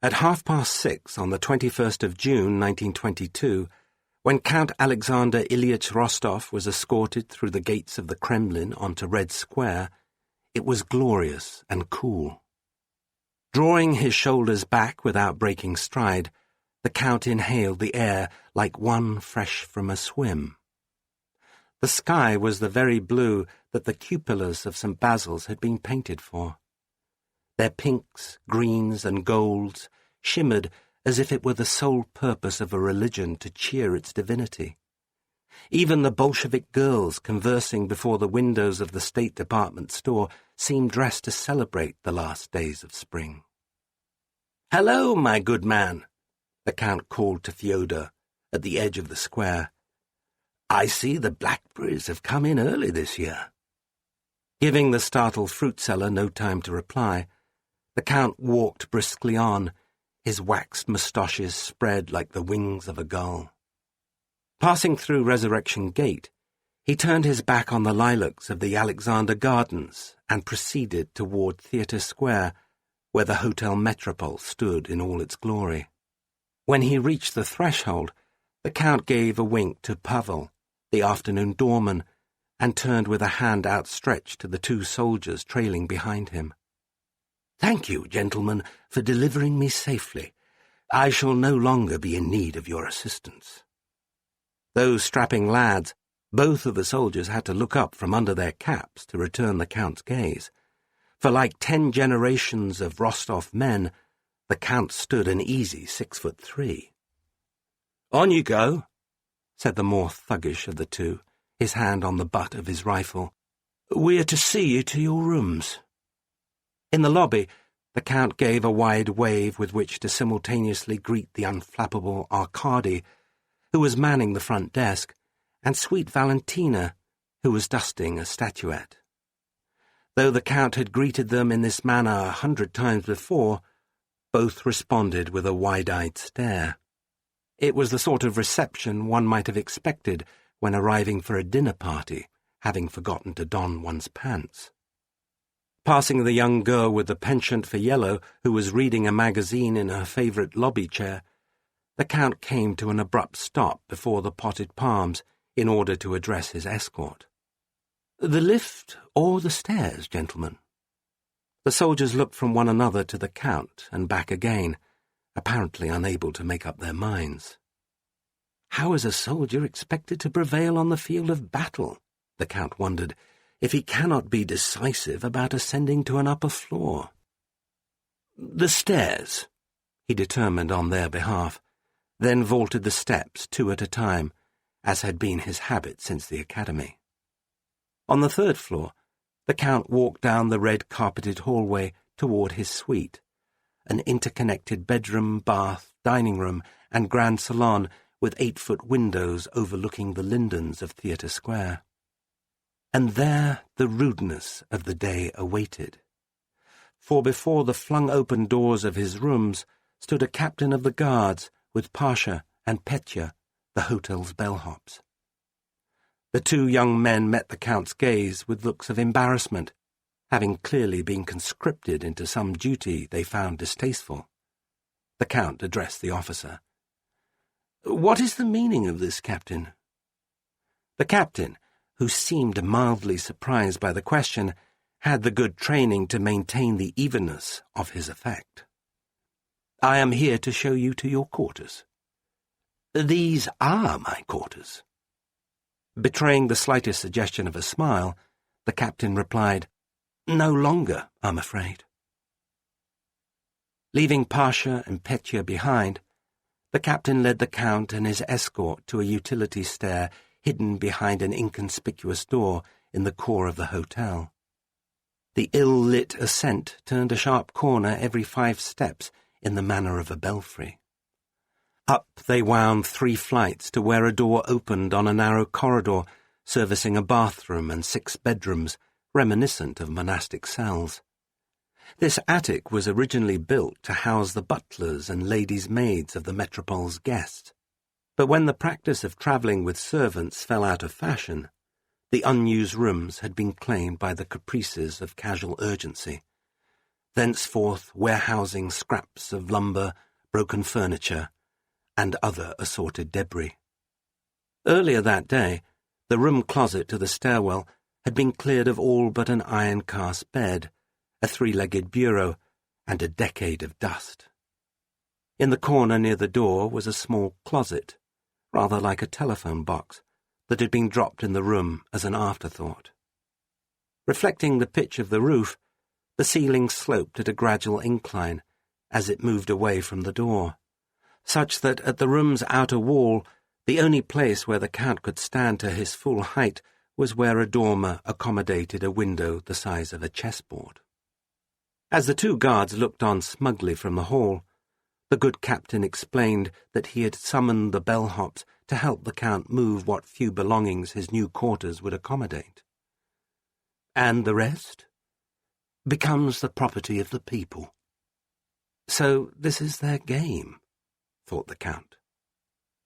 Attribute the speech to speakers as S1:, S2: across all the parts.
S1: At 6:30 on the 21st of June, 1922, when Count Alexander Ilyich Rostov was escorted through the gates of the Kremlin onto Red Square, it was glorious and cool. Drawing his shoulders back without breaking stride, the Count inhaled the air like one fresh from a swim. The sky was the very blue that the cupolas of St. Basil's had been painted for. Their pinks, greens, and golds shimmered as if it were the sole purpose of a religion to cheer its divinity. Even the Bolshevik girls conversing before the windows of the State Department store seemed dressed to celebrate the last days of spring. "Hello, my good man," the Count called to Fyodor at the edge of the square. "I see the blackberries have come in early this year." Giving the startled fruit seller no time to reply, the Count walked briskly on, his waxed moustaches spread like the wings of a gull. Passing through Resurrection Gate, he turned his back on the lilacs of the Alexander Gardens and proceeded toward Theatre Square, where the Hotel Metropol stood in all its glory. When he reached the threshold, the Count gave a wink to Pavel, the afternoon doorman, and turned with a hand outstretched to the two soldiers trailing behind him. "Thank you, gentlemen, for delivering me safely. I shall no longer be in need of your assistance." Those strapping lads, both of the soldiers had to look up from under their caps to return the Count's gaze, for like 10 generations of Rostov men, the Count stood an easy 6'3". "On you go," said the more thuggish of the two, his hand on the butt of his rifle. "We're to see you to your rooms." In the lobby, the Count gave a wide wave with which to simultaneously greet the unflappable Arkady, who was manning the front desk, and sweet Valentina, who was dusting a statuette. Though the Count had greeted them in this manner 100 times before, both responded with a wide-eyed stare. It was the sort of reception one might have expected when arriving for a dinner party, having forgotten to don one's pants. Passing the young girl with the penchant for yellow, who was reading a magazine in her favourite lobby chair, the Count came to an abrupt stop before the potted palms in order to address his escort. "The lift or the stairs, gentlemen?" The soldiers looked from one another to the Count and back again, apparently unable to make up their minds. How is a soldier expected to prevail on the field of battle, the Count wondered, if he cannot be decisive about ascending to an upper floor? "The stairs," he determined on their behalf, then vaulted the steps 2 at a time, as had been his habit since the academy. On the 3rd floor, the Count walked down the red-carpeted hallway toward his suite, an interconnected bedroom, bath, dining room, and grand salon with 8-foot windows overlooking the lindens of Theatre Square. And there the rudeness of the day awaited. For before the flung-open doors of his rooms stood a captain of the guards with Pasha and Petya, the hotel's bellhops. The 2 young men met the Count's gaze with looks of embarrassment, having clearly been conscripted into some duty they found distasteful. The Count addressed the officer. "What is the meaning of this, Captain?" The captain, who seemed mildly surprised by the question, had the good training to maintain the evenness of his effect. "I am here to show you to your quarters." "These are my quarters." Betraying the slightest suggestion of a smile, the captain replied, "No longer, I'm afraid." Leaving Pasha and Petya behind, the captain led the Count and his escort to a utility stair hidden behind an inconspicuous door in the core of the hotel. The ill-lit ascent turned a sharp corner every 5 steps in the manner of a belfry. Up they wound 3 flights to where a door opened on a narrow corridor servicing a bathroom and 6 bedrooms, reminiscent of monastic cells. This attic was originally built to house the butlers and ladies' maids of the Metropol's guests, but when the practice of travelling with servants fell out of fashion, the unused rooms had been claimed by the caprices of casual urgency. thenceforth warehousing scraps of lumber, broken furniture, and other assorted debris. Earlier that day, the room closet to the stairwell had been cleared of all but an iron-cast bed, a three-legged bureau, and a decade of dust. In the corner near the door was a small closet, rather like a telephone box, that had been dropped in the room as an afterthought. Reflecting the pitch of the roof, the ceiling sloped at a gradual incline as it moved away from the door, such that at the room's outer wall the only place where the Count could stand to his full height was where a dormer accommodated a window the size of a chessboard. As the two guards looked on smugly from the hall, the good captain explained that he had summoned the bellhops to help the Count move what few belongings his new quarters would accommodate. And the rest becomes the property of the people. So this is their game, thought the Count.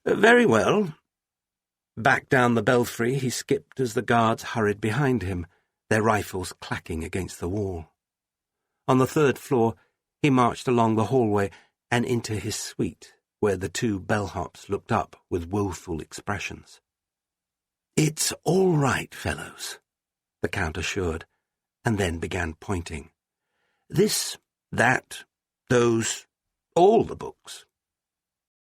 S1: Very well. Back down the belfry he skipped as the guards hurried behind him, their rifles clacking against the wall. On the third floor he marched along the hallway and into his suite, where the two bellhops looked up with woeful expressions. "It's all right, fellows," the Count assured, and then began pointing. "This, that, those, all the books.